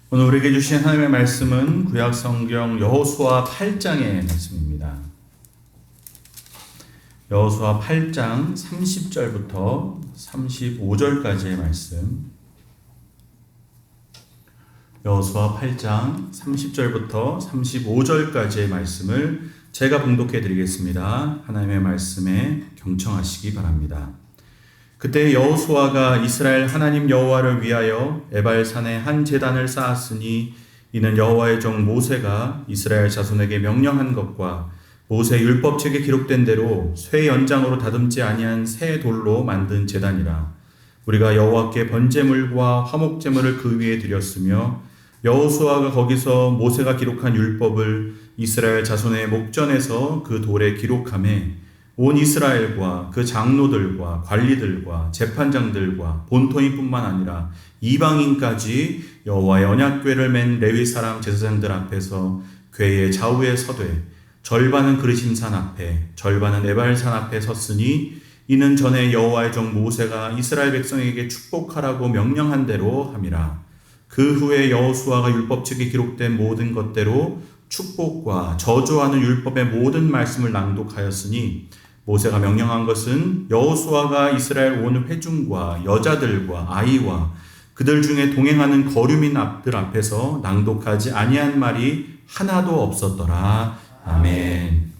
오늘 우리에게 주신 하나님의 말씀은 구약성경 여호수아 8장의 말씀입니다. 여호수아 8장 30절부터 35절까지의 말씀. 여호수아 8장 30절부터 35절까지의 말씀을 제가 봉독해 드리겠습니다. 하나님의 말씀에 경청하시기 바랍니다. 그때 여호수아가 이스라엘 하나님 여호와를 위하여 에발산에 한 제단을 쌓았으니 이는 여호와의 종 모세가 이스라엘 자손에게 명령한 것과 모세 율법책에 기록된 대로 쇠 연장으로 다듬지 아니한 새 돌로 만든 제단이라. 우리가 여호와께 번제물과 화목제물을 그 위에 드렸으며 여호수아가 거기서 모세가 기록한 율법을 이스라엘 자손의 목전에서 그 돌에 기록하매 온 이스라엘과 그 장로들과 관리들과 재판장들과 본토인뿐만 아니라 이방인까지 여호와의 언약궤를 맨 레위 사람 제사장들 앞에서 궤의 좌우에 서되 절반은 그르심산 앞에 절반은 에발산 앞에 섰으니 이는 전에 여호와의 종 모세가 이스라엘 백성에게 축복하라고 명령한 대로 함이라. 그 후에 여호수아가 율법책에 기록된 모든 것대로 축복과 저주하는 율법의 모든 말씀을 낭독하였으니 모세가 명령한 것은 여호수아가 이스라엘 온 회중과 여자들과 아이와 그들 중에 동행하는 거류민들 앞에서 낭독하지 아니한 말이 하나도 없었더라. 아멘.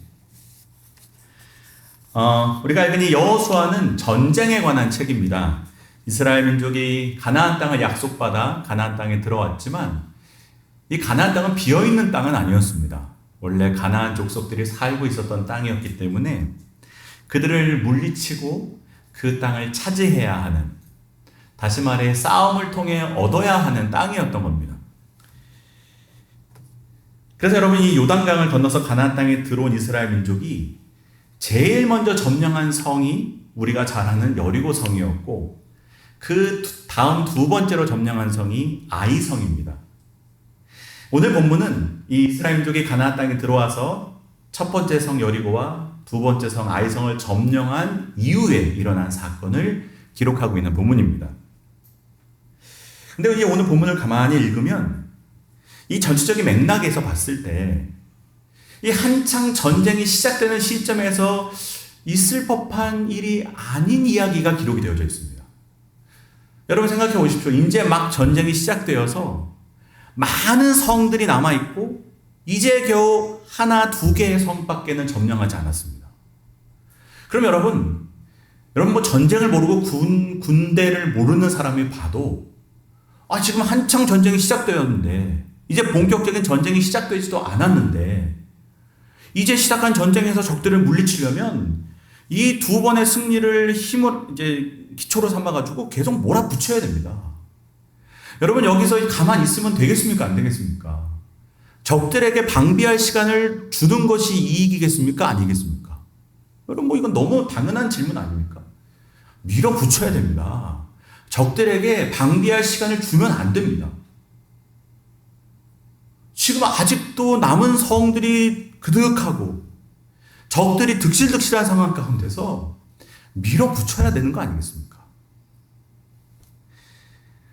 우리가 알고 있는 여호수아는 전쟁에 관한 책입니다. 이스라엘 민족이 가나안 땅을 약속받아 가나안 땅에 들어왔지만 이 가나안 땅은 비어있는 땅은 아니었습니다. 원래 가나안 족속들이 살고 있었던 땅이었기 때문에 그들을 물리치고 그 땅을 차지해야 하는, 다시 말해 싸움을 통해 얻어야 하는 땅이었던 겁니다. 그래서 여러분, 이 요단강을 건너서 가나안 땅에 들어온 이스라엘 민족이 제일 먼저 점령한 성이 우리가 잘 아는 여리고 성이었고, 그 다음 두 번째로 점령한 성이 아이 성입니다. 오늘 본문은 이 이스라엘 민족이 가나안 땅에 들어와서 첫 번째 성 여리고와 두 번째 성 아이 성을 점령한 이후에 일어난 사건을 기록하고 있는 본문입니다. 근데 오늘 본문을 가만히 읽으면 이 전체적인 맥락에서 봤을 때 이 한창 전쟁이 시작되는 시점에서 있을 법한 일이 아닌 이야기가 기록이 되어져 있습니다. 여러분 생각해 보십시오. 이제 막 전쟁이 시작되어서 많은 성들이 남아있고 이제 겨우 하나, 두 개의 성밖에는 점령하지 않았습니다. 그럼 여러분 뭐 전쟁을 모르고 군대를 모르는 사람이 봐도 지금 한창 전쟁이 시작되었는데, 이제 본격적인 전쟁이 시작되지도 않았는데 이제 시작한 전쟁에서 적들을 물리치려면 이 두 번의 승리를 기초로 삼아가지고 계속 몰아붙여야 됩니다. 여러분 여기서 가만히 있으면 되겠습니까? 안 되겠습니까? 적들에게 방비할 시간을 주는 것이 이익이겠습니까? 아니겠습니까? 여러분 이건 너무 당연한 질문 아닙니까? 밀어붙여야 됩니다. 적들에게 방비할 시간을 주면 안 됩니다. 지금 아직도 남은 성들이 그득하고 적들이 득실득실한 상황 가운데서 밀어붙여야 되는 거 아니겠습니까?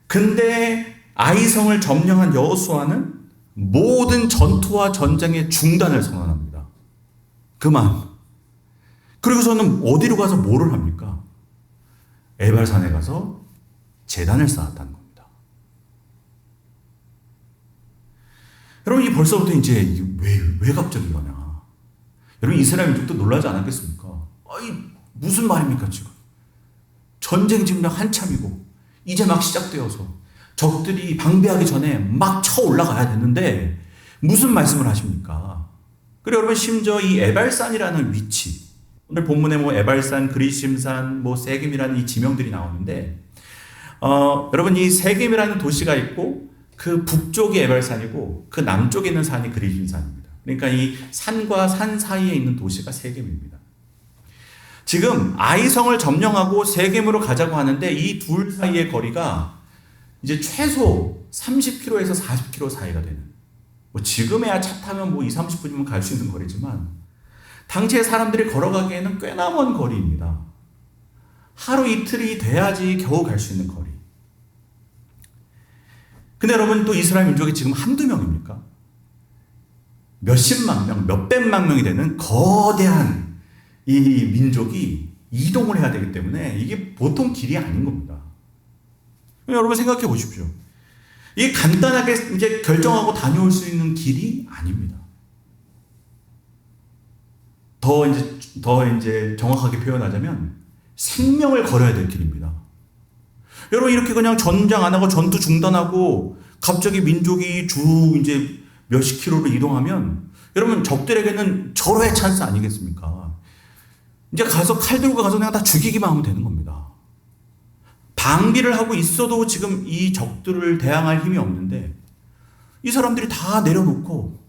근데 아이성을 점령한 여호수아는 모든 전투와 전쟁의 중단을 선언합니다. 그만. 그리고서는 어디로 가서 뭐를 합니까? 에발산에 가서 제단을 쌓았다는 겁니다. 여러분, 이 벌써부터 이제 왜 갑자기 이러냐? 여러분, 이스라엘 민족도 놀라지 않았겠습니까? 무슨 말입니까, 지금? 전쟁 지금 한참이고, 이제 막 시작되어서 적들이 방비하기 전에 막 쳐 올라가야 되는데, 무슨 말씀을 하십니까? 그리고 여러분, 심지어 이 에발산이라는 위치, 오늘 본문에 에발산, 그리심산, 세겜이라는 이 지명들이 나오는데, 여러분, 이 세겜이라는 도시가 있고, 그 북쪽이 에발산이고, 그 남쪽에 있는 산이 그리심산입니다. 그러니까 이 산과 산 사이에 있는 도시가 세겜입니다. 지금 아이성을 점령하고 세겜으로 가자고 하는데 이 둘 사이의 거리가 이제 최소 30km에서 40km 사이가 되는, 지금에야 차 타면 20-30분이면 갈 수 있는 거리지만 당시에 사람들이 걸어가기에는 꽤나 먼 거리입니다. 하루 이틀이 돼야지 겨우 갈 수 있는 거리. 근데 여러분 또 이스라엘 민족이 지금 한두 명입니까? 몇십만 명, 몇백만 명이 되는 거대한 이 민족이 이동을 해야 되기 때문에 이게 보통 길이 아닌 겁니다. 여러분 생각해 보십시오. 이게 간단하게 이제 결정하고 다녀올 수 있는 길이 아닙니다. 더 이제 정확하게 표현하자면 생명을 걸어야 될 길입니다. 여러분 이렇게 그냥 전장 안 하고 전투 중단하고 갑자기 민족이 이제 몇십 킬로로 이동하면 여러분 적들에게는 절호의 찬스 아니겠습니까? 이제 가서 칼 들고 가서 그냥 다 죽이기만 하면 되는 겁니다. 방비를 하고 있어도 지금 이 적들을 대항할 힘이 없는데 이 사람들이 다 내려놓고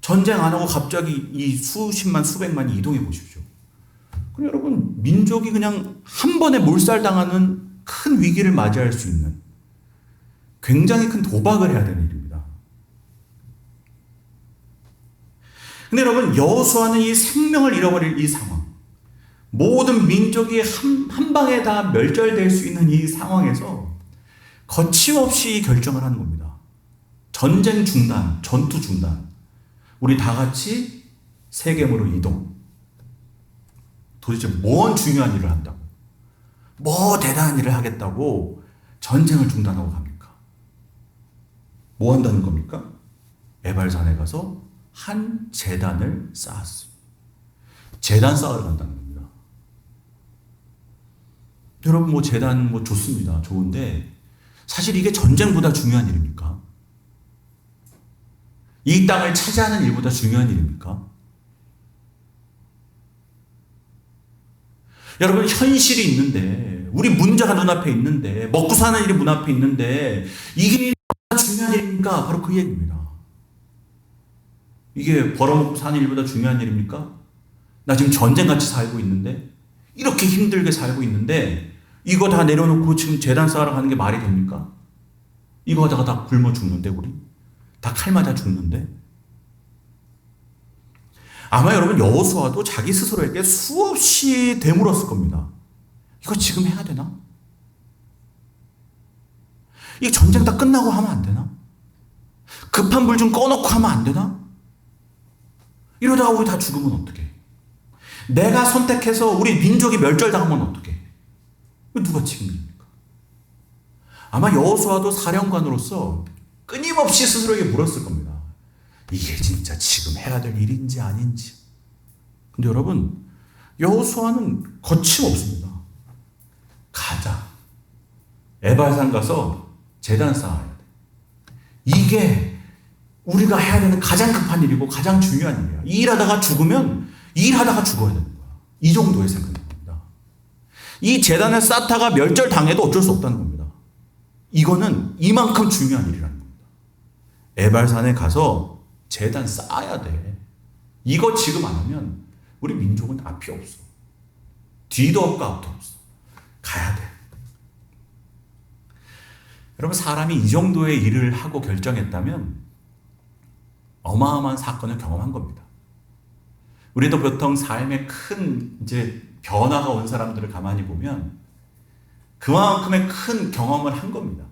전쟁 안 하고 갑자기 이 수십만 수백만이 이동해 보십시오. 그럼 여러분 민족이 그냥 한 번에 몰살당하는 큰 위기를 맞이할 수 있는 굉장히 큰 도박을 해야 되는 일입니다. 근데 여러분 여호수아는 이 생명을 잃어버릴 이 상황, 모든 민족이 한 방에 다 멸절될 수 있는 이 상황에서 거침없이 결정을 하는 겁니다. 전쟁 중단, 전투 중단. 우리 다 같이 세겜으로 이동. 도대체 뭔 중요한 일을 한다고? 뭐 대단한 일을 하겠다고 전쟁을 중단하고 갑니까? 뭐 한다는 겁니까? 에발산에 가서 한 제단을 쌓았습니다. 제단 쌓으러 간다는 겁니다. 여러분 뭐 제단 뭐 좋습니다. 좋은데 사실 이게 전쟁보다 중요한 일입니까? 이 땅을 차지하는 일보다 중요한 일입니까? 여러분 현실이 있는데 우리 문제가 눈앞에 있는데 먹고 사는 일이 문 앞에 있는데 이게 중요한 일입니까? 바로 그 얘기입니다. 이게 벌어먹고 사는 일보다 중요한 일입니까? 나 지금 전쟁같이 살고 있는데 이렇게 힘들게 살고 있는데 이거 다 내려놓고 지금 제단 쌓으러 가는 게 말이 됩니까? 이거 하다가 다 굶어 죽는데 우리? 다 칼 맞아 죽는데? 아마 여러분 여호수아도 자기 스스로에게 수없이 되물었을 겁니다. 이거 지금 해야 되나? 이 전쟁 다 끝나고 하면 안 되나? 급한 불 좀 꺼놓고 하면 안 되나? 이러다가 우리 다 죽으면 어떡해? 내가 선택해서 우리 민족이 멸절당하면 어떡해? 누가 책임집니까? 아마 여호수아도 사령관으로서 끊임없이 스스로에게 물었을 겁니다. 이게 진짜 지금 해야 될 일인지 아닌지. 근데 여러분 여호수아는 거침없습니다. 가자. 에발산 가서 제단 쌓아야 돼. 이게 우리가 해야 되는 가장 급한 일이고 가장 중요한 일이야. 일하다가 죽으면 일하다가 죽어야 되는 거야. 이 정도의 생각입니다. 이 제단을 쌓다가 멸절당해도 어쩔 수 없다는 겁니다. 이거는 이만큼 중요한 일이라는 겁니다. 에발산에 가서 제단 쌓아야 돼. 이거 지금 안 하면 우리 민족은 앞이 없어. 뒤도 없고 앞도 없어. 가야 돼. 여러분 사람이 이 정도의 일을 하고 결정했다면 어마어마한 사건을 경험한 겁니다. 우리도 보통 삶에 큰 이제 변화가 온 사람들을 가만히 보면 그만큼의 큰 경험을 한 겁니다.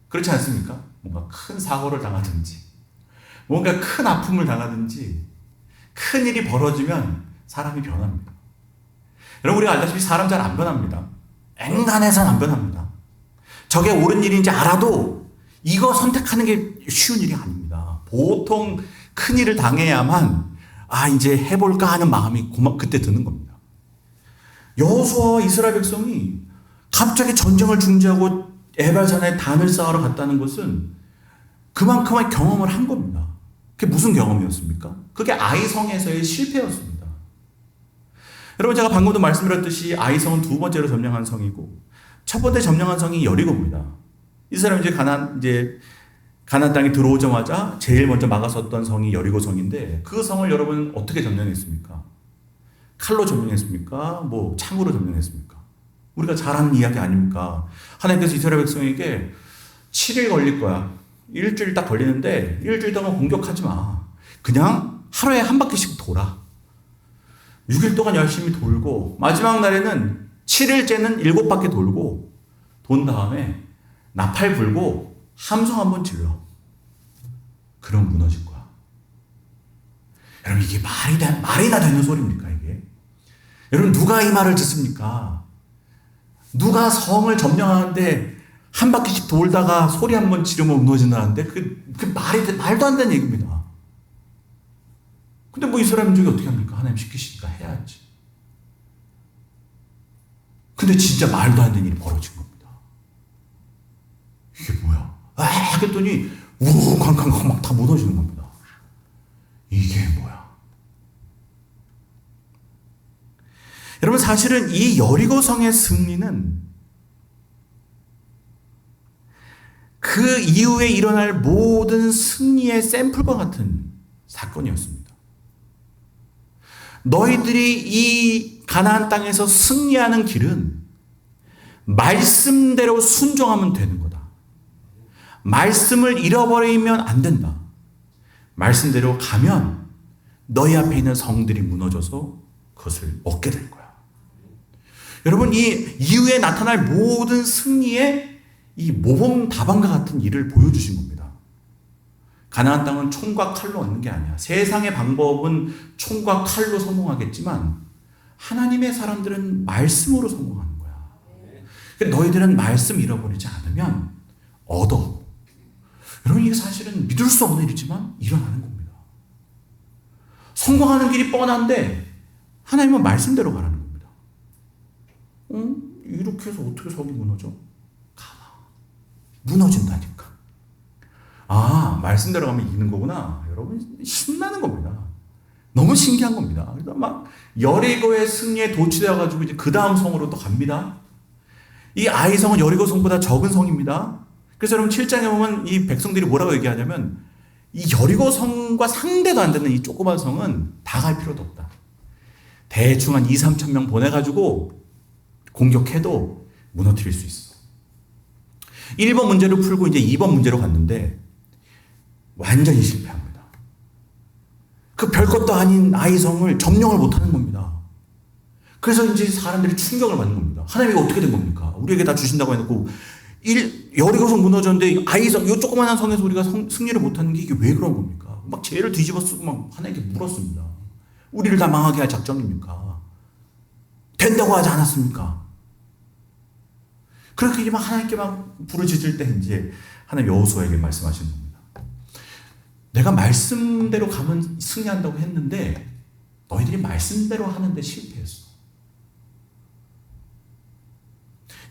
그렇지 않습니까? 뭔가 큰 사고를 당하든지 뭔가 큰 아픔을 당하든지 큰 일이 벌어지면 사람이 변합니다. 여러분 우리가 알다시피 사람 잘 안 변합니다. 앵간해서는 안 변합니다. 저게 옳은 일인지 알아도 이거 선택하는 게 쉬운 일이 아닙니다. 보통 큰 일을 당해야만 이제 해볼까 하는 마음이 그때 드는 겁니다. 여호수아와 이스라엘 백성이 갑자기 전쟁을 중지하고 에발산에 단을 쌓으러 갔다는 것은 그만큼의 경험을 한 겁니다. 그게 무슨 경험이었습니까? 그게 아이성에서의 실패였습니다. 여러분 제가 방금도 말씀드렸듯이 아이성은 두 번째로 점령한 성이고 첫 번째 점령한 성이 여리고입니다. 이스라엘 이제 가나안 땅에 들어오자마자 제일 먼저 막아섰던 성이 여리고 성인데 그 성을 여러분 어떻게 점령했습니까? 칼로 점령했습니까? 뭐 창으로 점령했습니까? 우리가 잘 아는 이야기 아닙니까? 하나님께서 이스라엘 백성에게 7일 걸릴 거야. 일주일 딱 걸리는데 일주일 동안 공격하지 마. 그냥 하루에 한 바퀴씩 돌아. 6일 동안 열심히 돌고 마지막 날에는 7일째는 7바퀴 돌고 돈 다음에 나팔 불고 함성 한번 질러. 그럼 무너질 거야. 여러분, 이게 말이나 되는 소리입니까, 이게? 여러분, 누가 이 말을 듣습니까? 누가 성을 점령하는데 한 바퀴씩 돌다가 소리 한번 지르면 무너진다는데 말도 안 되는 얘기입니다. 근데 뭐 이스라엘 민족이 어떻게 합니까? 하나님 시키시니까 해야지. 근데 진짜 말도 안 되는 일이 벌어진 겁니다. 이게 뭐야? 하겠더니 쾅쾅쾅 막 다 무너지는 겁니다. 이게 뭐야? 여러분, 사실은 이 여리고성의 승리는 그 이후에 일어날 모든 승리의 샘플과 같은 사건이었습니다. 너희들이 이 가나안 땅에서 승리하는 길은 말씀대로 순종하면 되는 거다. 말씀을 잃어버리면 안 된다. 말씀대로 가면 너희 앞에 있는 성들이 무너져서 그것을 얻게 될 거야. 여러분, 이 이후에 나타날 모든 승리의 이 모범 답안과 같은 일을 보여주신 겁니다. 가나안 땅은 총과 칼로 얻는 게 아니야. 세상의 방법은 총과 칼로 성공하겠지만 하나님의 사람들은 말씀으로 성공하는 거야. 그러니까 너희들은 말씀 잃어버리지 않으면 얻어. 여러분, 이게 사실은 믿을 수 없는 일이지만 일어나는 겁니다. 성공하는 길이 뻔한데 하나님은 말씀대로 가라는 겁니다. 이렇게 해서 어떻게 성이 무너져? 무너진다니까. 말씀대로 가면 이기는 거구나. 여러분, 신나는 겁니다. 너무 신기한 겁니다. 그래서 막 여리고의 승리에 도취되어가지고 이제 그 다음 성으로 또 갑니다. 이 아이성은 여리고 성보다 적은 성입니다. 그래서 여러분 7장에 보면 이 백성들이 뭐라고 얘기하냐면 이 여리고 성과 상대도 안 되는 이 조그만 성은 다 갈 필요도 없다. 대충 한 2-3천 명 보내가지고 공격해도 무너뜨릴 수 있어. 1번 문제를 풀고 이제 2번 문제로 갔는데 완전히 실패합니다. 그 별것도 아닌 아이성을 점령을 못하는 겁니다. 그래서 이제 사람들이 충격을 받는 겁니다. 하나님 이거 어떻게 된 겁니까? 우리에게 다 주신다고 해놓고 여리고성 무너졌는데 아이성, 이 조그만한 성에서 우리가 승리를 못하는 게 이게 왜 그런 겁니까? 막 죄를 뒤집어 쓰고 막 하나님께 물었습니다. 우리를 다 망하게 할 작정입니까? 된다고 하지 않았습니까? 그렇게 이제 막 하나님께 막 부르짖을 때 이제 하나님 여호수아에게 말씀하시는 겁니다. 내가 말씀대로 가면 승리한다고 했는데 너희들이 말씀대로 하는데 실패했어.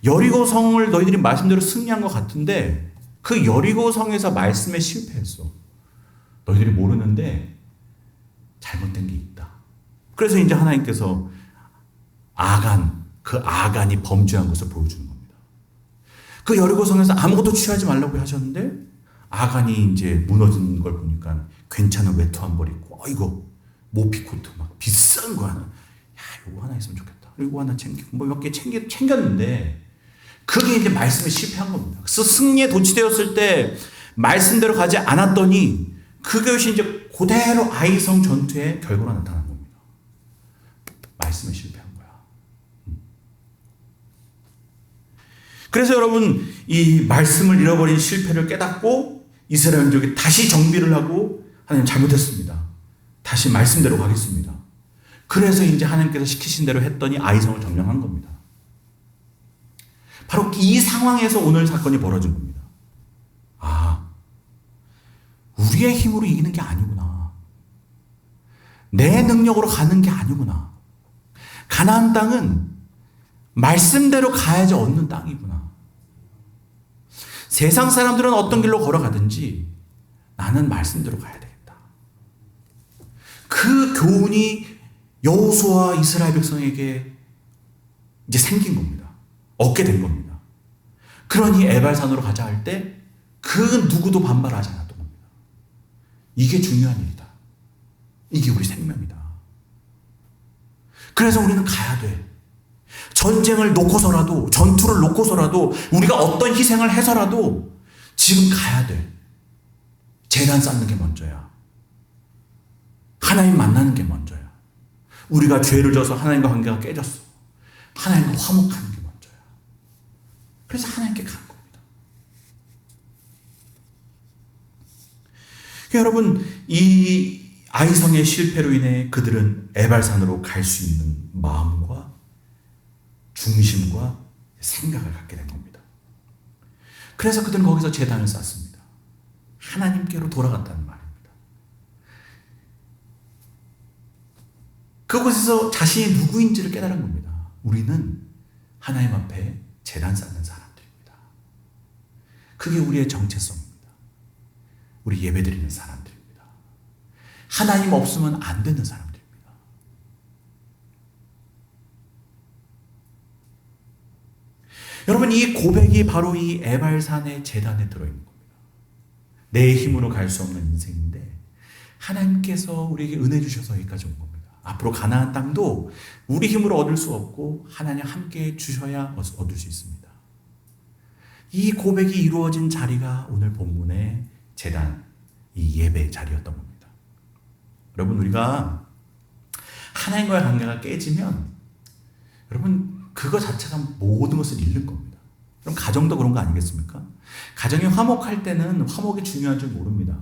여리고 성을 너희들이 말씀대로 승리한 것 같은데 그 여리고 성에서 말씀에 실패했어. 너희들이 모르는데 잘못된 게 있다. 그래서 이제 하나님께서 그 아간이 범죄한 것을 보여주는 겁니다. 그 여리고 성에서 아무것도 취하지 말라고 하셨는데 아간이 이제 무너진 걸 보니까 괜찮은 외투 한 벌 입고 이거 모피 코트 막 비싼 거 하나, 이거 하나 있으면 좋겠다. 이거 하나 챙기고 뭐 몇 개 챙겼는데 그게 이제 말씀에 실패한 겁니다. 그래서 승리에 도취되었을 때 말씀대로 가지 않았더니 그것이 이제 그대로 아이성 전투의 결과로 나타난 겁니다. 말씀에 실패한 거야. 그래서 여러분, 이 말씀을 잃어버린 실패를 깨닫고 이스라엘 민족이 다시 정비를 하고 하나님 잘못했습니다. 다시 말씀대로 가겠습니다. 그래서 이제 하나님께서 시키신 대로 했더니 아이성을 점령한 겁니다. 바로 이 상황에서 오늘 사건이 벌어진 겁니다. 우리의 힘으로 이기는 게 아니구나. 내 능력으로 가는 게 아니구나. 가나안 땅은 말씀대로 가야지 얻는 땅이구나. 세상 사람들은 어떤 길로 걸어가든지 나는 말씀대로 가야 되겠다. 그 교훈이 여호수아와 이스라엘 백성에게 이제 생긴 겁니다. 얻게 된 겁니다. 그러니 에발산으로 가자 할 때 그 누구도 반발하지 않았던 겁니다. 이게 중요한 일이다. 이게 우리 생명이다. 그래서 우리는 가야 돼. 전쟁을 놓고서라도, 전투를 놓고서라도, 우리가 어떤 희생을 해서라도 지금 가야 돼. 제단 쌓는 게 먼저야. 하나님 만나는 게 먼저야. 우리가 죄를 져서 하나님과 관계가 깨졌어. 하나님과 화목하는 게 먼저야. 그래서 하나님께 간 겁니다. 여러분, 이 아이성의 실패로 인해 그들은 에발산으로 갈 수 있는 마음과 중심과 생각을 갖게 된 겁니다. 그래서 그들은 거기서 제단을 쌓습니다. 하나님께로 돌아갔다는 말입니다. 그곳에서 자신이 누구인지를 깨달은 겁니다. 우리는 하나님 앞에 제단 쌓는 사람들입니다. 그게 우리의 정체성입니다. 우리 예배드리는 사람들입니다. 하나님 없으면 안 되는 사람들입니다. 여러분, 이 고백이 바로 이 에발산의 제단에 들어있는 겁니다. 내 힘으로 갈 수 없는 인생인데 하나님께서 우리에게 은혜 주셔서 여기까지 온 겁니다. 앞으로 가나안 땅도 우리 힘으로 얻을 수 없고 하나님 함께 주셔야 얻을 수 있습니다. 이 고백이 이루어진 자리가 오늘 본문의 제단, 이 예배 자리였던 겁니다. 여러분, 우리가 하나님과의 관계가 깨지면 여러분 그거 자체가 모든 것을 잃는 겁니다. 그럼 가정도 그런 거 아니겠습니까? 가정이 화목할 때는 화목이 중요한 줄 모릅니다.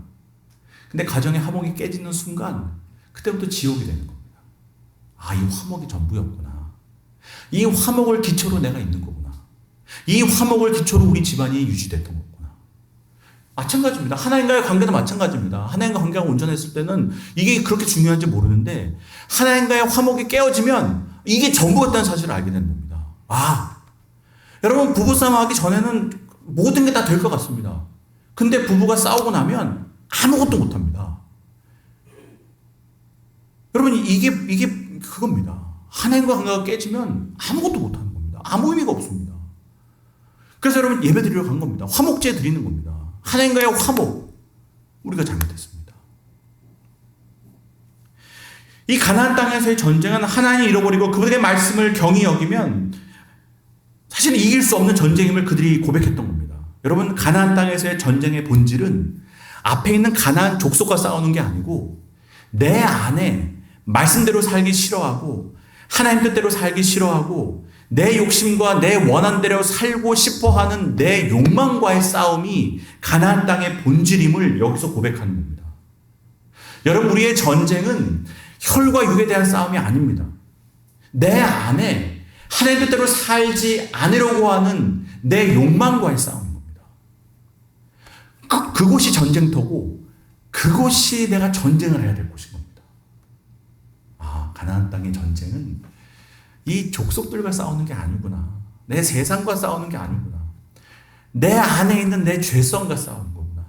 근데 가정의 화목이 깨지는 순간 그때부터 지옥이 되는 겁니다. 아, 이 화목이 전부였구나. 이 화목을 기초로 내가 있는 거구나. 이 화목을 기초로 우리 집안이 유지됐던 거구나. 마찬가지입니다. 하나님과의 관계도 마찬가지입니다. 하나님과 관계가 온전했을 때는 이게 그렇게 중요한지 모르는데 하나님과의 화목이 깨어지면 이게 전부였다는 사실을 알게 되는 겁니다. 아, 여러분, 부부싸움 하기 전에는 모든 게 다 될 것 같습니다. 근데 부부가 싸우고 나면 아무것도 못합니다. 여러분, 이게 그겁니다. 하나님과 관계가 깨지면 아무것도 못하는 겁니다. 아무 의미가 없습니다. 그래서 여러분, 예배 드리러 간 겁니다. 화목제 드리는 겁니다. 하나님과의 화목, 우리가 잘못했습니다. 이 가나안 땅에서의 전쟁은 하나님이 잃어버리고 그들의 말씀을 경히 여기면 사실은 이길 수 없는 전쟁임을 그들이 고백했던 겁니다. 여러분, 가나안 땅에서의 전쟁의 본질은 앞에 있는 가나안 족속과 싸우는 게 아니고 내 안에 말씀대로 살기 싫어하고 하나님 뜻대로 살기 싫어하고 내 욕심과 내 원한대로 살고 싶어하는 내 욕망과의 싸움이 가나안 땅의 본질임을 여기서 고백하는 겁니다. 여러분, 우리의 전쟁은 혈과 육에 대한 싸움이 아닙니다. 내 안에 하나님 뜻대로 살지 않으려고 하는 내 욕망과의 싸움인 겁니다. 그곳이 전쟁터고 그곳이 내가 전쟁을 해야 될 곳인 겁니다. 아, 가나안 땅의 전쟁은 이 족속들과 싸우는 게 아니구나. 내 세상과 싸우는 게 아니구나. 내 안에 있는 내 죄성과 싸우는 거구나.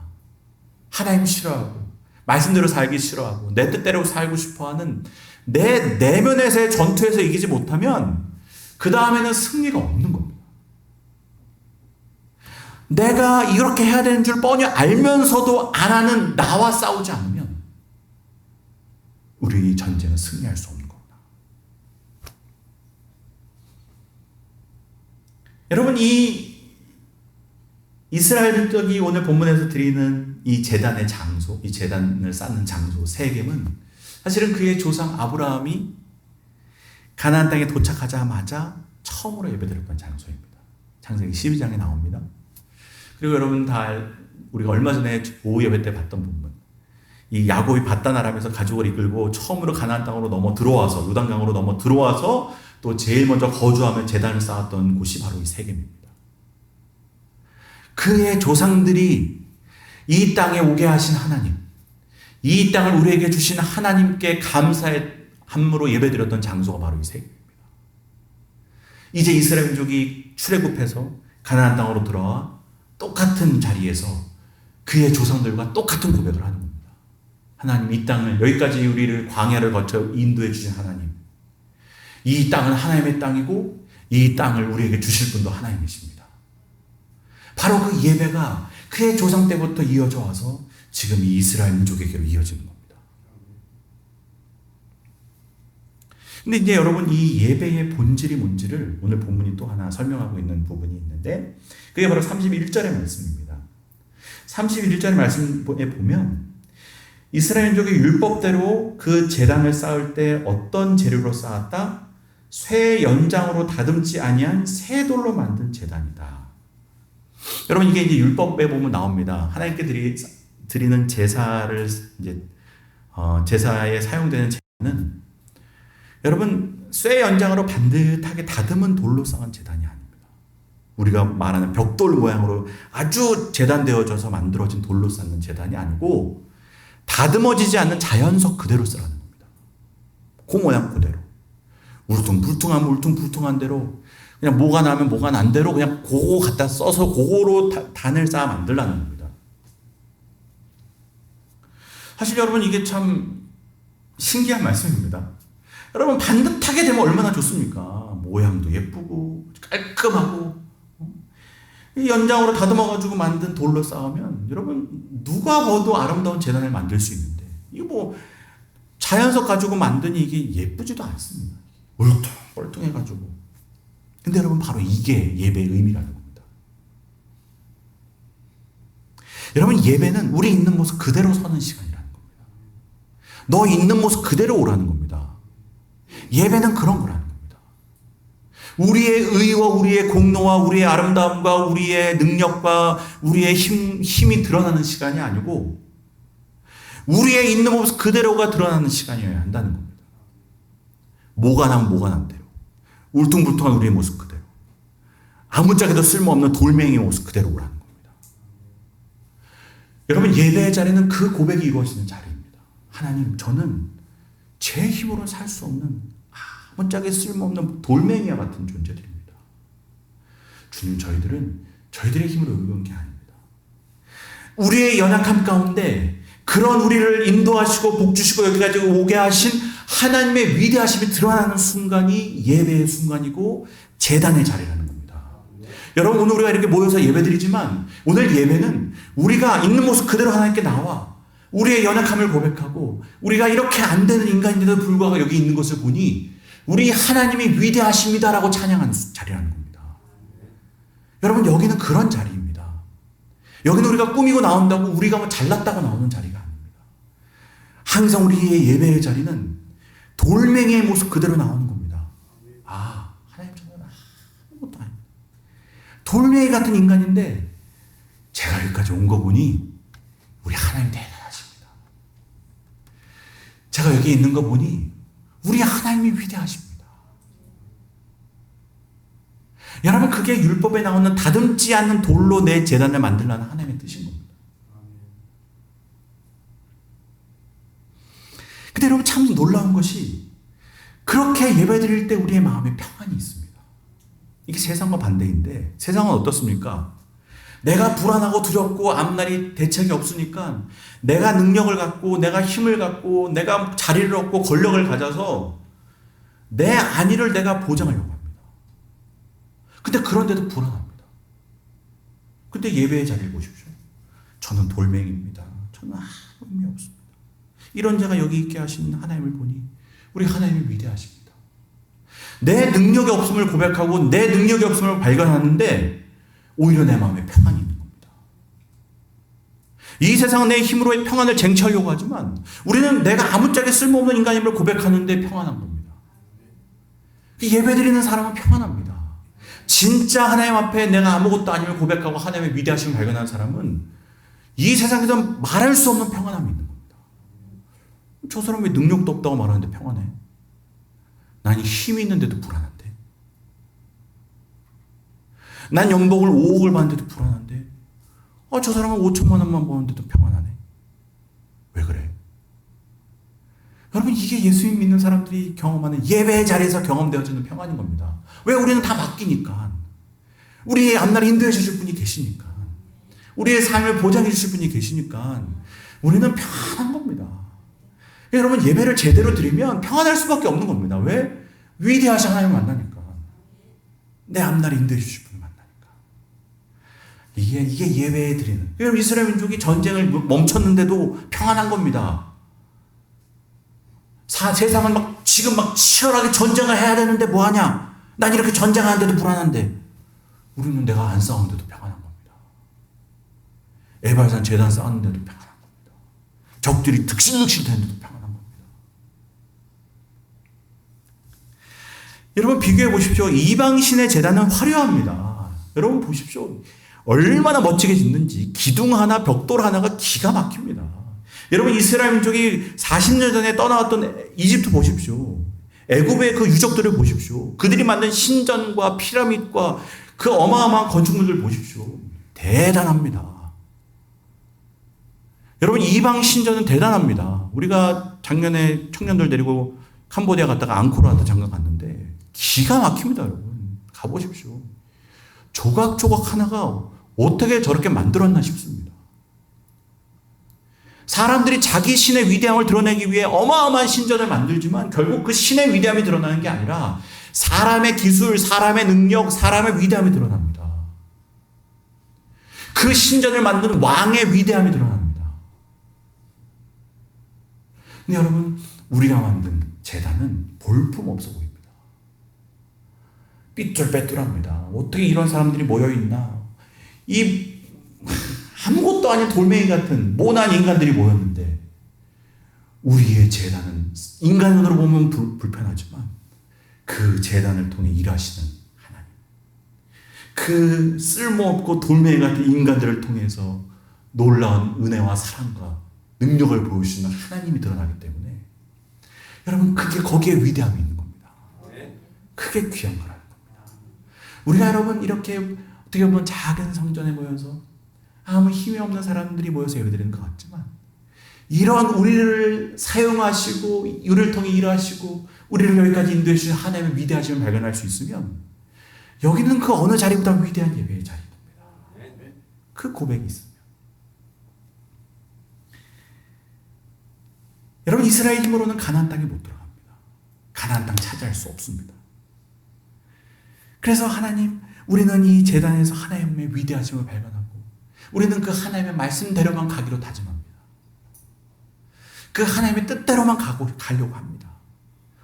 하나님 싫어하고 말씀대로 살기 싫어하고 내 뜻대로 살고 싶어하는 내 내면에서의 전투에서 이기지 못하면 그 다음에는 승리가 없는 겁니다. 내가 이렇게 해야 되는 줄 뻔히 알면서도 안 하는 나와 싸우지 않으면 우리 전쟁은 승리할 수 없는 겁니다. 여러분, 이 이스라엘 민족이 오늘 본문에서 드리는 이 제단의 장소, 이 제단을 쌓는 장소 세겜은 사실은 그의 조상 아브라함이 가나안 땅에 도착하자마자 처음으로 예배드렸던 장소입니다. 창세기 12장에 나옵니다. 그리고 여러분 다 우리가 얼마 전에 오후 예배 때 봤던 부분, 이 야곱이 밧단아람에서 가족을 이끌고 처음으로 가나안 땅으로 넘어 들어와서 요단강으로 넘어 들어와서 또 제일 먼저 거주하며 제단을 쌓았던 곳이 바로 이 세겜입니다. 그의 조상들이 이 땅에 오게 하신 하나님, 이 땅을 우리에게 주신 하나님께 감사의 함으로 예배드렸던 장소가 바로 이 세겜입니다. 이제 이스라엘 민족이 출애굽해서 가나안 땅으로 들어와 똑같은 자리에서 그의 조상들과 똑같은 고백을 하는 겁니다. 하나님, 이 땅을, 여기까지 우리를 광야를 거쳐 인도해 주신 하나님, 이 땅은 하나님의 땅이고 이 땅을 우리에게 주실 분도 하나님이십니다. 바로 그 예배가 그의 조상 때부터 이어져 와서 지금 이 이스라엘 민족에게로 이어지는 겁니다. 근데 이제 여러분, 이 예배의 본질이 뭔지를 오늘 본문이 또 하나 설명하고 있는 부분이 있는데 그게 바로 31절의 말씀입니다. 31절의 말씀에 보면 이스라엘 민족의 율법대로 그 제단을 쌓을 때 어떤 재료로 쌓았다? 쇠 연장으로 다듬지 아니한 새 돌로 만든 제단이다. 여러분, 이게 이제 율법에 보면 나옵니다. 하나님께 드리는 제사를 이제 제사에 사용되는 제사는 여러분 쇠 연장으로 반듯하게 다듬은 돌로 쌓은 제단이 아닙니다. 우리가 말하는 벽돌 모양으로 아주 재단되어져서 만들어진 돌로 쌓는 제단이 아니고 다듬어지지 않는 자연석 그대로 쌓는 겁니다. 그 모양 그대로. 울퉁불퉁하면 울퉁불퉁한 대로 그냥 뭐가 나면 뭐가 난 대로 그냥 그거 갖다 써서 그거로 단을 쌓아 만들라는 겁니다. 사실 여러분 이게 참 신기한 말씀입니다. 여러분 반듯하게 되면 얼마나 좋습니까? 모양도 예쁘고 깔끔하고 이 연장으로 다듬어가지고 만든 돌로 쌓으면 여러분 누가 봐도 아름다운 재단을 만들 수 있는데 이거 뭐 자연석 가지고 만드니 이게 예쁘지도 않습니다. 얼뚱얼뚱해가지고. 근데 여러분 바로 이게 예배의 의미라는 겁니다. 여러분 예배는 우리 있는 모습 그대로 서는 시간이라는 겁니다. 너 있는 모습 그대로 오라는 겁니다. 예배는 그런 거라는 겁니다. 우리의 의와 우리의 공로와 우리의 아름다움과 우리의 능력과 우리의 힘이 드러나는 시간이 아니고 우리의 있는 모습 그대로가 드러나는 시간이어야 한다는 겁니다. 뭐가 나면 뭐가 난 대로. 울퉁불퉁한 우리의 모습 그대로. 아무짝에도 쓸모없는 돌멩이의 모습 그대로 오라는 겁니다. 여러분 예배의 자리는 그 고백이 이루어지는 자리입니다. 하나님 저는 제 힘으로 살 수 없는 아무짝에 쓸모없는 돌멩이와 같은 존재들입니다. 주님 저희들은 저희들의 힘으로 의로운 게 아닙니다. 우리의 연약함 가운데 그런 우리를 인도하시고 복주시고 여기까지 오게 하신 하나님의 위대하심이 드러나는 순간이 예배의 순간이고 제단의 자리라는 겁니다. 여러분 오늘 우리가 이렇게 모여서 예배드리지만 오늘 예배는 우리가 있는 모습 그대로 하나님께 나와 우리의 연약함을 고백하고 우리가 이렇게 안 되는 인간인데도 불구하고 여기 있는 것을 보니 우리 하나님이 위대하십니다라고 찬양하는 자리라는 겁니다. 여러분 여기는 그런 자리입니다. 여기는 우리가 꾸미고 나온다고 우리가 뭐 잘났다고 나오는 자리가 아닙니다. 항상 우리의 예배의 자리는 돌멩이의 모습 그대로 나오는 겁니다. 하나님 저는 아무것도 아닙니다. 돌멩이 같은 인간인데 제가 여기까지 온 거 보니 우리 하나님 대단하십니다. 제가 여기 있는 거 보니 우리 하나님이 위대하십니다. 여러분 그게 율법에 나오는 다듬지 않는 돌로 내 제단을 만들라는 하나님의 뜻인 겁니다. 근데 여러분 참 놀라운 것이 그렇게 예배드릴 때 우리의 마음에 평안이 있습니다. 이게 세상과 반대인데 세상은 어떻습니까? 내가 불안하고 두렵고 앞날이 대책이 없으니까 내가 능력을 갖고 내가 힘을 갖고 내가 자리를 얻고 권력을 가져서 내 안위를 내가 보장하려고 합니다. 근데 그런데도 불안합니다. 근데 예배의 자리를 보십시오. 저는 돌멩이입니다. 저는 아무 의미 없습니다. 이런 자가 여기 있게 하신 하나님을 보니 우리 하나님이 위대하십니다. 내 능력이 없음을 고백하고 내 능력이 없음을 발견하는데 오히려 내 마음에 평안이 있는 겁니다. 이 세상은 내 힘으로의 평안을 쟁취하려고 하지만 우리는 내가 아무짝에 쓸모없는 인간임을 고백하는데 평안한 겁니다. 예배드리는 사람은 평안합니다. 진짜 하나님 앞에 내가 아무것도 아님을 고백하고 하나님의 위대하심을 발견한 사람은 이 세상에서 말할 수 없는 평안함이 있는 겁니다. 저 사람 왜 능력도 없다고 말하는데 평안해? 난 힘이 있는데도 불안한데. 난 연봉을 5억을 받는데도 불안한데 저 사람은 5천만 원만 버는데도 평안하네. 왜 그래? 여러분 이게 예수님 믿는 사람들이 경험하는 예배의 자리에서 경험되어지는 평안인 겁니다. 왜? 우리는 다 맡기니까. 우리의 앞날을 인도해 주실 분이 계시니까. 우리의 삶을 보장해 주실 분이 계시니까 우리는 평안한 겁니다. 여러분 예배를 제대로 드리면 평안할 수밖에 없는 겁니다. 왜? 위대하신 하나님을 만나니까. 내 앞날을 인도해 주실 분을 만나니까. 이게 예배에 드리는. 여러분 이스라엘 민족이 전쟁을 멈췄는데도 평안한 겁니다. 세상은 지금 치열하게 전쟁을 해야 되는데 뭐하냐? 난 이렇게 전쟁하는데도 불안한데 우리는 내가 안 싸우는데도 평안한 겁니다. 에발산 제단 쌓았는데도 평안한 겁니다. 적들이 득실득실 되는데도 평안한 겁니다. 여러분 비교해 보십시오. 이방신의 제단은 화려합니다. 여러분 보십시오. 얼마나 멋지게 짓는지 기둥 하나, 벽돌 하나가 기가 막힙니다. 여러분, 이스라엘 민족이 40년 전에 떠나왔던 이집트 보십시오. 애굽의 그 유적들을 보십시오. 그들이 만든 신전과 피라밋과 그 어마어마한 건축물들 보십시오. 대단합니다. 여러분, 이방 신전은 대단합니다. 우리가 작년에 청년들 데리고 캄보디아 갔다가 앙코르와트 잠깐 갔는데 기가 막힙니다, 여러분. 가보십시오. 조각조각 하나가 어떻게 저렇게 만들었나 싶습니다. 사람들이 자기 신의 위대함을 드러내기 위해 어마어마한 신전을 만들지만 결국 그 신의 위대함이 드러나는 게 아니라 사람의 기술, 사람의 능력, 사람의 위대함이 드러납니다. 그 신전을 만든 왕의 위대함이 드러납니다. 근데 여러분, 우리가 만든 제단은 볼품없어 보입니다. 삐뚤빼뚤합니다. 어떻게 이런 사람들이 모여있나. 이 아무것도 아닌 돌멩이 같은 모난 인간들이 모였는데 우리의 제단은 인간으로 보면 불편하지만 그 제단을 통해 일하시는 하나님, 그 쓸모없고 돌멩이 같은 인간들을 통해서 놀라운 은혜와 사랑과 능력을 보여주시는 하나님이 드러나기 때문에 여러분, 그게 거기에 위대함이 있는 겁니다. 그게 귀한 거라는 겁니다. 우리가 여러분 이렇게 어떻게 보면 작은 성전에 모여서 아무 힘이 없는 사람들이 모여서 예배드리는 것 같지만 이런 우리를 사용하시고 우리를 통해 일하시고 우리를 여기까지 인도해 주신 하나님의 위대하심을 발견할 수 있으면 여기는 그 어느 자리보다 위대한 예배의 자리인 겁니다. 그 고백이 있습니다. 여러분, 이스라엘 힘으로는 가나안 땅에 못 들어갑니다. 가나안 땅 차지할 수 없습니다. 그래서 하나님, 우리는 이 제단에서 하나님의 위대하심을 발견하고 우리는 그 하나님의 말씀대로만 가기로 다짐합니다. 그 하나님의 뜻대로만 가려고 합니다.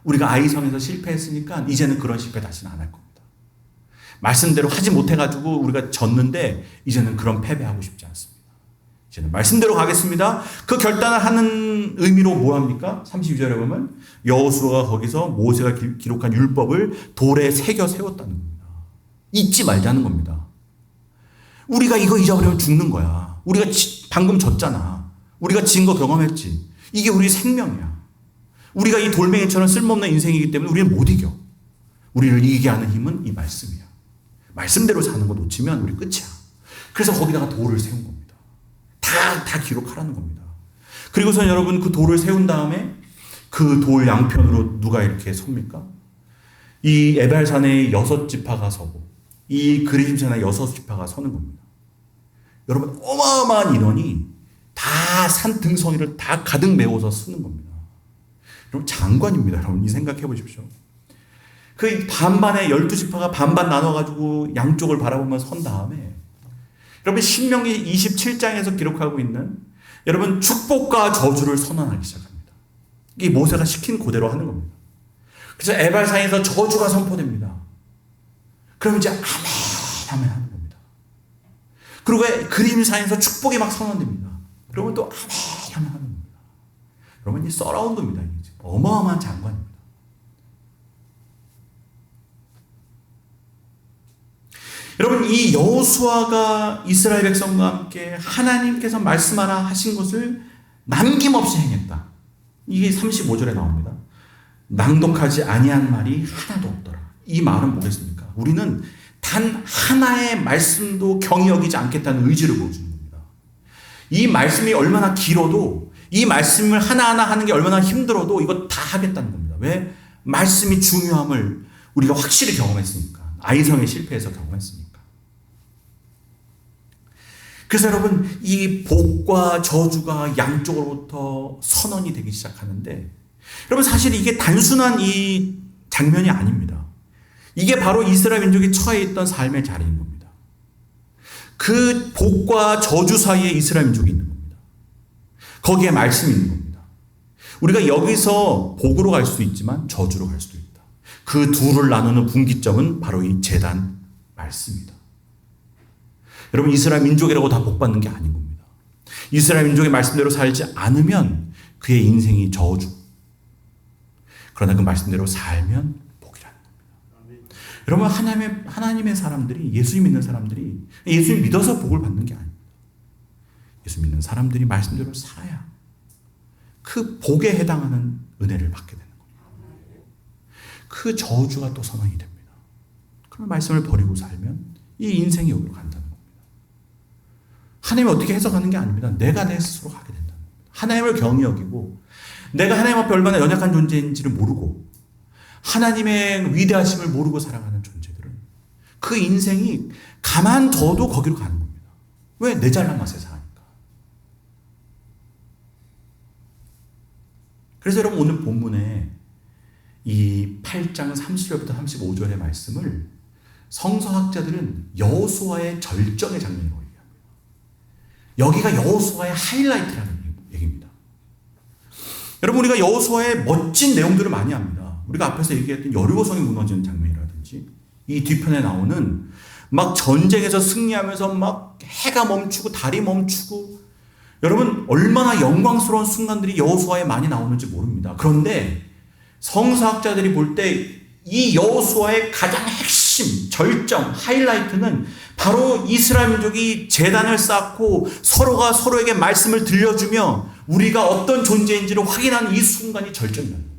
우리가 아이성에서 실패했으니까 이제는 그런 실패 다시는 안 할 겁니다. 말씀대로 하지 못해가지고 우리가 졌는데 이제는 그런 패배하고 싶지 않습니다. 이제는 말씀대로 가겠습니다. 그 결단을 하는 의미로 뭐합니까? 32절에 보면 여호수아가 거기서 모세가 기록한 율법을 돌에 새겨 세웠다는 겁니다. 잊지 말자는 겁니다. 우리가 이거 잊어버리면 죽는 거야. 우리가 방금 졌잖아. 우리가 진 거 경험했지. 이게 우리 생명이야. 우리가 이 돌멩이처럼 쓸모없는 인생이기 때문에 우리는 못 이겨. 우리를 이기게 하는 힘은 이 말씀이야. 말씀대로 사는 거 놓치면 우리 끝이야. 그래서 거기다가 돌을 세운 겁니다. 다 기록하라는 겁니다. 그리고서 여러분, 그 돌을 세운 다음에 그 돌 양편으로 누가 이렇게 섭니까? 이 에발산의 6지파가 서고 이 그리심산의 6지파가 서는 겁니다. 여러분, 어마어마한 인원이 다 산 등성이를 다 가득 메워서 쓰는 겁니다. 여러분, 장관입니다. 여러분, 이 생각해 보십시오. 그 반반의 12지파가 반반 나눠가지고 양쪽을 바라보면서 선 다음에 여러분, 신명기 27장에서 기록하고 있는 여러분 축복과 저주를 선언하기 시작합니다. 이게 모세가 시킨 그대로 하는 겁니다. 그래서 에발산에서 저주가 선포됩니다. 그럼 이제 아멘 아멘 하는 겁니다. 그리고 그림산에서 축복이 막 선언됩니다. 그러면 또 아멘 아멘 하는 겁니다. 여러분, 이 서라운드입니다. 이게 어마어마한 장관입니다. 여러분, 이 여호수아가 이스라엘 백성과 함께 하나님께서 말씀하라 하신 것을 남김없이 행했다. 이게 35절에 나옵니다. 낭독하지 아니한 말이 하나도 없더라. 이 말은 뭐겠습니까? 우리는 단 하나의 말씀도 경히 여기지 않겠다는 의지를 보여주는 겁니다. 이 말씀이 얼마나 길어도 이 말씀을 하나하나 하는 게 얼마나 힘들어도 이거 다 하겠다는 겁니다. 왜? 말씀이 중요함을 우리가 확실히 경험했으니까. 아이성의 실패에서 경험했으니까. 그래서 여러분, 이 복과 저주가 양쪽으로부터 선언이 되기 시작하는데 여러분, 사실 이게 단순한 이 장면이 아닙니다. 이게 바로 이스라엘 민족이 처해 있던 삶의 자리인 겁니다. 그 복과 저주 사이에 이스라엘 민족이 있는 겁니다. 거기에 말씀이 있는 겁니다. 우리가 여기서 복으로 갈 수도 있지만 저주로 갈 수도 있다. 그 둘을 나누는 분기점은 바로 이 제단 말씀입니다. 여러분, 이스라엘 민족이라고 다 복 받는 게 아닌 겁니다. 이스라엘 민족의 말씀대로 살지 않으면 그의 인생이 저주. 그러나 그 말씀대로 살면 복이라는 겁니다. 여러분, 하나님의 사람들이, 예수님 믿는 사람들이 예수님 믿어서 복을 받는 게 아닙니다. 예수 믿는 사람들이 말씀대로 살아야 그 복에 해당하는 은혜를 받게 되는 겁니다. 그 저주가 또 선언이 됩니다. 그런 말씀을 버리고 살면 이 인생이 여기로 간다는 겁니다. 하나님이 어떻게 해석하는 게 아닙니다. 내가 내 스스로 가게 된다는 겁니다. 하나님을 경히 여기고 내가 하나님 앞에 얼마나 연약한 존재인지를 모르고 하나님의 위대하심을 모르고 살아가는 존재들은 그 인생이 가만둬도 거기로 가는 겁니다. 왜? 내 잘난 맛에 사니까. 그래서 여러분, 오늘 본문에 이 8장 30절부터 35절의 말씀을 성서학자들은 여호수아의 절정의 장면이라고 얘기합니다. 여기가 여호수아의 하이라이트라는 얘기입니다. 여러분, 우리가 여호수아의 멋진 내용들을 많이 합니다. 우리가 앞에서 얘기했던 여리고성이 무너지는 장면이라든지 이 뒤편에 나오는 막 전쟁에서 승리하면서 막 해가 멈추고 달이 멈추고, 여러분, 얼마나 영광스러운 순간들이 여호수아에 많이 나오는지 모릅니다. 그런데 성서학자들이 볼 때 이 여호수아의 가장 핵심, 절정, 하이라이트는 바로 이스라엘 민족이 제단을 쌓고 서로가 서로에게 말씀을 들려주며 우리가 어떤 존재인지를 확인하는 이 순간이 절정이라는 겁니다.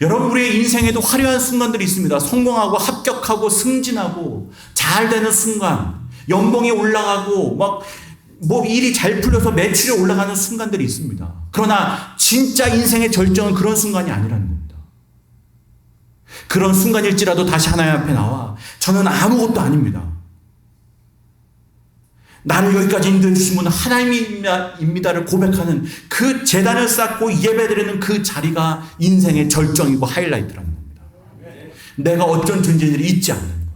여러분, 우리의 인생에도 화려한 순간들이 있습니다. 성공하고 합격하고 승진하고 잘 되는 순간, 연봉이 올라가고 막 일이 잘 풀려서 매출이 올라가는 순간들이 있습니다. 그러나 진짜 인생의 절정은 그런 순간이 아니라는 겁니다. 그런 순간일지라도 다시 하나님 앞에 나와 저는 아무것도 나를 여기까지 인도해 주신 분은 하나님입니다를 고백하는 그 제단을 쌓고 예배드리는 그 자리가 인생의 절정이고 하이라이트라는 겁니다. 내가 어떤 존재인지를 잊지 않는 것,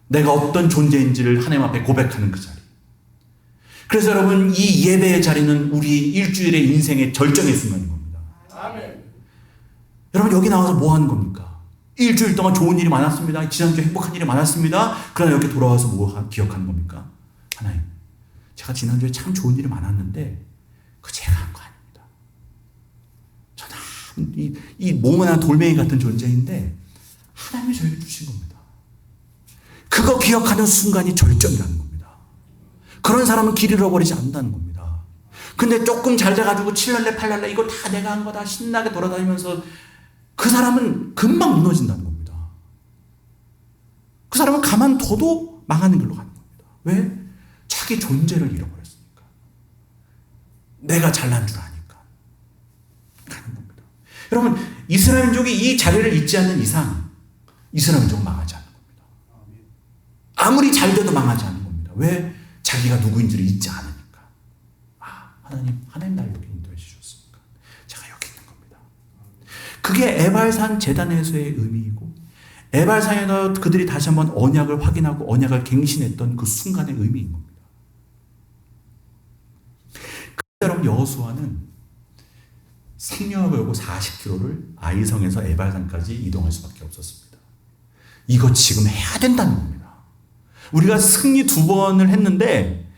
내가 어떤 존재인지를 하나님 앞에 고백하는 그 자리. 그래서 여러분, 이 예배의 자리는 우리 일주일의 인생의 절정의 순간인 겁니다. 아멘. 여러분, 여기 나와서 뭐 하는 겁니까? 일주일 동안 좋은 일이 많았습니다. 지난주에 행복한 일이 많았습니다. 그러나 여기 돌아와서 뭐 기억하는 겁니까? 하나님, 제가 지난주에 참 좋은 일이 많았는데 그 제가 한 거 아닙니다. 저는 이 모모난 돌멩이 같은 존재인데 하나님이 저에게 주신 겁니다. 그거 기억하는 순간이 절정이라는 겁니다. 그런 사람은 길 잃어버리지 않는다는 겁니다. 근데 조금 잘 돼가지고 7날래 8날래 이거 다 내가 한 거다 신나게 돌아다니면서 그 사람은 금방 무너진다는 겁니다. 그 사람은 가만둬도 망하는 길로 가는 겁니다. 왜? 자기 존재를 잃어버렸으니까. 내가 잘난 줄 아니까 가는 겁니다. 여러분, 이스라엘 민족이 이 자리를 잊지 않는 이상 이스라엘 민족은 망하지 않는 겁니다. 아무리 잘 돼도 망하지 않는 겁니다. 왜? 자기가 누구인지를 잊지 않으니까. 하나님 날 여기 인도해 주셨으니까 제가 여기 있는 겁니다. 그게 에발산 제단에서의 의미이고, 에발산에서 그들이 다시 한번 언약을 확인하고 언약을 갱신했던 그 순간의 의미인 겁니다. 여러분, 여호수아는 생명을 걸고 40km를 아이성에서 에발산까지 이동할 수밖에 없었습니다. 이거 지금 해야 된다는 겁니다. 우리가 승리 2번을 했는데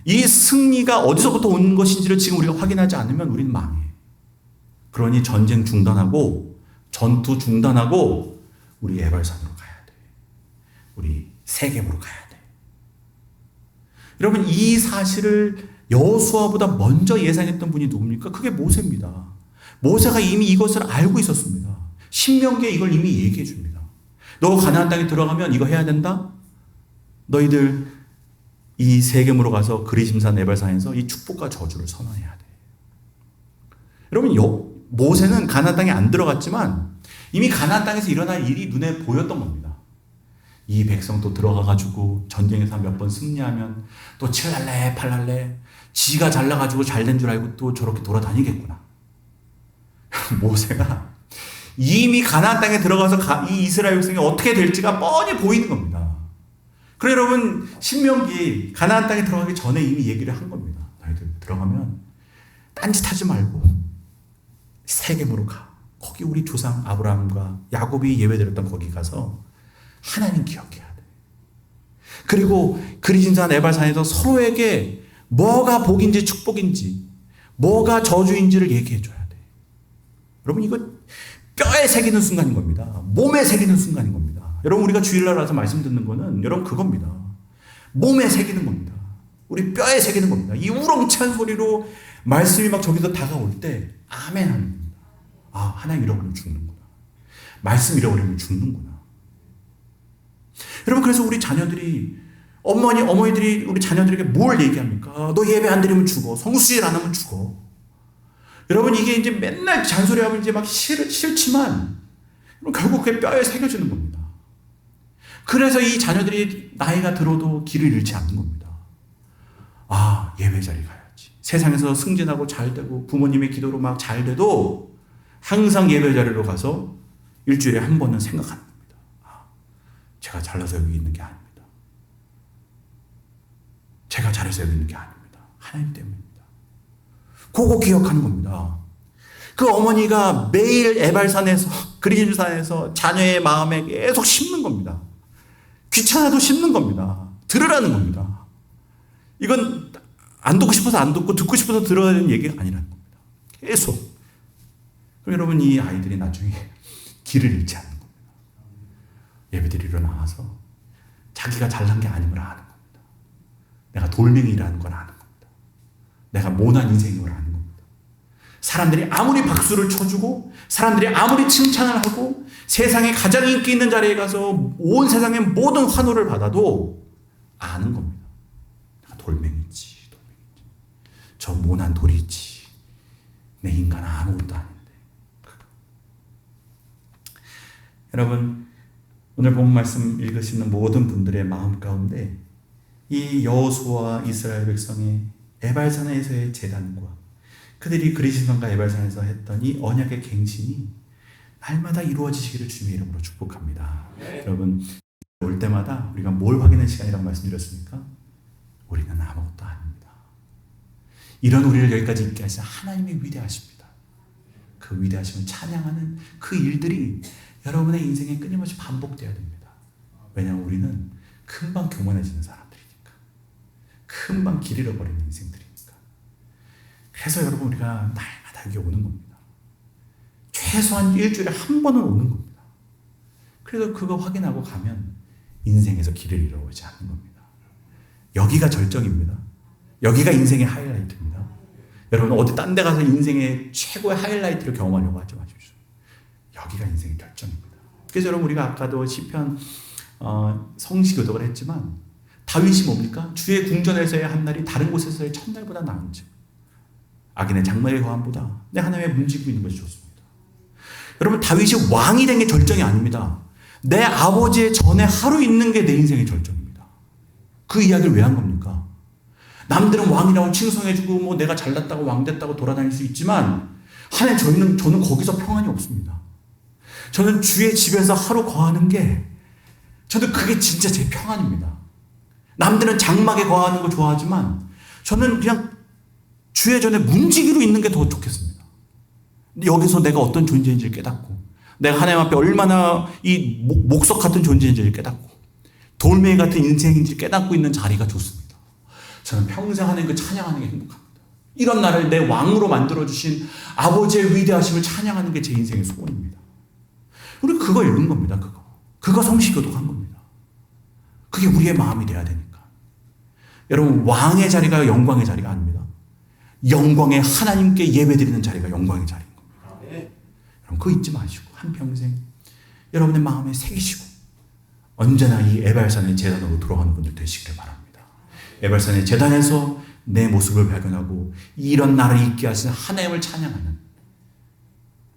이 승리가 어디서부터 온 것인지를 지금 우리가 확인하지 않으면 우리는 망해. 그러니 전쟁 중단하고 전투 중단하고 우리 에발산으로 가야 돼. 우리 세겜으로 가야 돼. 여러분, 이 사실을 여호수아보다 먼저 예상했던 분이 누굽니까? 그게 모세입니다. 모세가 이미 이것을 알고 있었습니다. 신명기에 이걸 이미 얘기해 줍니다. 너 가나안 땅에 들어가면 이거 해야 된다. 너희들 이 세겜으로 가서 그리심산 에발산에서 이 축복과 저주를 선언해야 돼. 여러분, 모세는 가나안 땅에 안 들어갔지만 이미 가나안 땅에서 일어날 일이 눈에 보였던 겁니다. 이 백성 또 들어가가지고 전쟁에서 몇 번 승리하면 또 7날래 8날래 지가 잘나가지고 잘된 줄 알고 또 저렇게 돌아다니겠구나. 모세가 이미 가나안 땅에 들어가서 이 이스라엘 백성이 어떻게 될지가 뻔히 보이는 겁니다. 그래, 여러분, 신명기 가나안 땅에 들어가기 전에 이미 얘기를 한 겁니다. 너희들 들어가면 딴짓하지 말고 세겜으로 가. 거기 우리 조상 아브라함과 야곱이 예배드렸던 거기 가서 하나님 기억해야 돼. 그리고 그리심산 에발산에서 서로에게 뭐가 복인지 축복인지 뭐가 저주인지를 얘기해 줘야 돼. 여러분, 이거 뼈에 새기는 순간인 겁니다. 몸에 새기는 순간인 겁니다. 여러분, 우리가 주일날 와서 말씀 듣는 거는 여러분 그겁니다. 몸에 새기는 겁니다. 우리 뼈에 새기는 겁니다. 이 우렁찬 소리로 말씀이 막 저기서 다가올 때 아멘 하는 겁니다. 아, 하나님 잃어버리면 죽는구나. 말씀 잃어버리면 죽는구나. 여러분, 그래서 우리 자녀들이 어머니들이 우리 자녀들에게 뭘 얘기합니까? 너 예배 안 드리면 죽어. 성수일 안 하면 죽어. 여러분, 이게 이제 맨날 잔소리하면 이제 막 싫지만 결국 그게 뼈에 새겨지는 겁니다. 그래서 이 자녀들이 나이가 들어도 길을 잃지 않는 겁니다. 아, 예배 자리 가야지. 세상에서 승진하고 잘 되고 부모님의 기도로 막 잘 돼도 항상 예배 자리로 가서 일주일에 한 번은 생각하는 겁니다. 아, 제가 잘나서 여기 있는 게 아닙니다. 제가 잘해서 여기 있는 게 아닙니다. 하나님 때문입니다. 그거 기억하는 겁니다. 그 어머니가 매일 에발산에서 그리심산에서 자녀의 마음에 계속 심는 겁니다. 귀찮아도 심는 겁니다. 들으라는 겁니다. 이건 안 듣고 싶어서 안 듣고 싶어서 들어야 되는 얘기가 아니라는 겁니다. 계속. 그럼 여러분, 이 아이들이 나중에 길을 잃지 않는 겁니다. 예배드리러 나와서 자기가 잘난 게 아님을 아는 겁니다. 내가 돌멩이라는 걸 아는 겁니다. 내가 모난 인생인 걸 아는 겁니다. 사람들이 아무리 박수를 쳐주고 사람들이 아무리 칭찬을 하고 세상에 가장 인기 있는 자리에 가서 온 세상의 모든 환호를 받아도 아는 겁니다. 내가 돌멩이지. 저 모난 돌이지. 내 인간은 아무것도 아닌데. 여러분, 오늘 본 말씀 읽으시는 모든 분들의 마음 가운데 이 여호수아와 이스라엘 백성의 에발산에서의 제단과 그들이 그리심산과 에발산에서 했던 이 언약의 갱신이 날마다 이루어지시기를 주님의 이름으로 축복합니다. 네. 여러분, 올 때마다 우리가 뭘 확인할 시간이라고 말씀드렸습니까? 우리는 아무것도 아닙니다. 이런 우리를 여기까지 있게 하신 하나님의 위대하십니다. 그 위대하심을 찬양하는 그 일들이 여러분의 인생에 끊임없이 반복되어야 됩니다. 왜냐하면 우리는 금방 교만해지는 사람들이니까. 금방 길 잃어버리는 인생들이니까. 그래서 여러분, 우리가 날마다 여기 오는 겁니다. 최소한 일주일에 한 번은 오는 겁니다. 그래서 그거 확인하고 가면 인생에서 길을 잃어오지 않는 겁니다. 여기가 절정입니다. 여기가 인생의 하이라이트입니다. 여러분, 어디 딴 데 가서 인생의 최고의 하이라이트를 경험하려고 하지 마십시오. 여기가 인생의 결정입니다. 그래서 여러분, 우리가 아까도 시편 성시교독을 했지만 다윗이 뭡니까? 주의 궁전에서의 한 날이 다른 곳에서의 첫날보다 나은지 악인의 장막의 거함보다 내 하나님의 문지고 있는 것이 좋습니다. 여러분, 다윗이 왕이 된 게 절정이 아닙니다. 내 아버지의 전에 하루 있는 게 내 인생의 절정입니다. 그 이야기를 왜 한 겁니까? 남들은 왕이라고 칭송해주고 뭐 내가 잘났다고 왕 됐다고 돌아다닐 수 있지만 하나님, 저는 거기서 평안이 없습니다. 저는 주의 집에서 하루 거하는 게 저는 그게 진짜 제 평안입니다. 남들은 장막에 거하는 거 좋아하지만 저는 그냥 주의 전에 문지기로 있는 게 더 좋겠습니다. 여기서 내가 어떤 존재인지를 깨닫고 내가 하나님 앞에 얼마나 이 목석 같은 존재인지를 깨닫고 돌멩이 같은 인생인지를 깨닫고 있는 자리가 좋습니다. 저는 평생 하나님 그 찬양하는 게 행복합니다. 이런 나를 내 왕으로 만들어주신 아버지의 위대하심을 찬양하는 게 제 인생의 소원입니다. 우리 그거 읽은 겁니다. 그거 성시교독한 겁니다. 그게 우리의 마음이 돼야 되니까. 여러분, 왕의 자리가 영광의 자리가 아닙니다. 영광의 하나님께 예배드리는 자리가 영광의 자리인 겁니다. 여러분, 그거 잊지 마시고 한평생 여러분의 마음에 새기시고 언제나 이 에발산의 제단으로 돌아가는 분들 되시기를 바랍니다. 에발산의 제단에서 내 모습을 발견하고 이런 나를 있게 하시는 하나님을 찬양하는,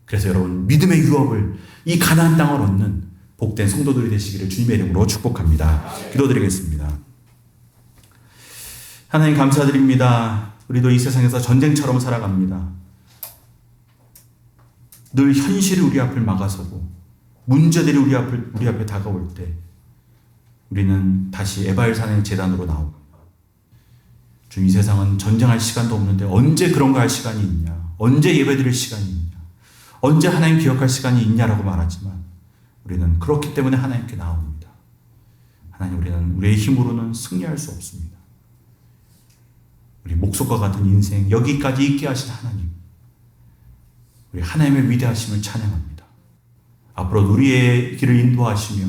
그래서 여러분 믿음의 유업을 이 가나안 땅을 얻는 복된 성도들이 되시기를 주님의 이름으로 축복합니다. 기도드리겠습니다. 하나님 감사드립니다. 우리도 이 세상에서 전쟁처럼 살아갑니다. 늘 현실이 우리 앞을 막아서고 문제들이 우리 앞에 다가올 때 우리는 다시 에발산의 제단으로 나오고, 이 세상은 전쟁할 시간도 없는데 언제 그런 거 할 시간이 있냐, 언제 예배드릴 시간이 있냐, 언제 하나님 기억할 시간이 있냐라고 말하지만 우리는 그렇기 때문에 하나님께 나옵니다. 하나님, 우리는 우리의 힘으로는 승리할 수 없습니다. 우리 목석과 같은 인생 여기까지 있게 하신 하나님, 우리 하나님의 위대하심을 찬양합니다. 앞으로 우리의 길을 인도하시며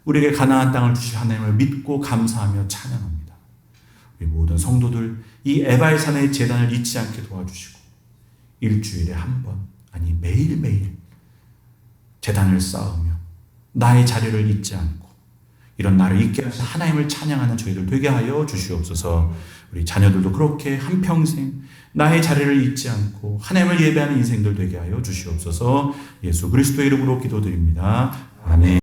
우리에게 가나안 땅을 주실 하나님을 믿고 감사하며 찬양합니다. 우리 모든 성도들 이 에바의 산의 제단을 잊지 않게 도와주시고 일주일에 한 번, 아니 매일매일 제단을 쌓으며 나의 자리를 잊지 않고 이런 나를 잊게 하신 하나님을 찬양하는 저희들 되게 하여 주시옵소서. 우리 자녀들도 그렇게 한평생 나의 자리를 잊지 않고 하나님을 예배하는 인생들 되게 하여 주시옵소서. 예수 그리스도의 이름으로 기도드립니다. 아멘.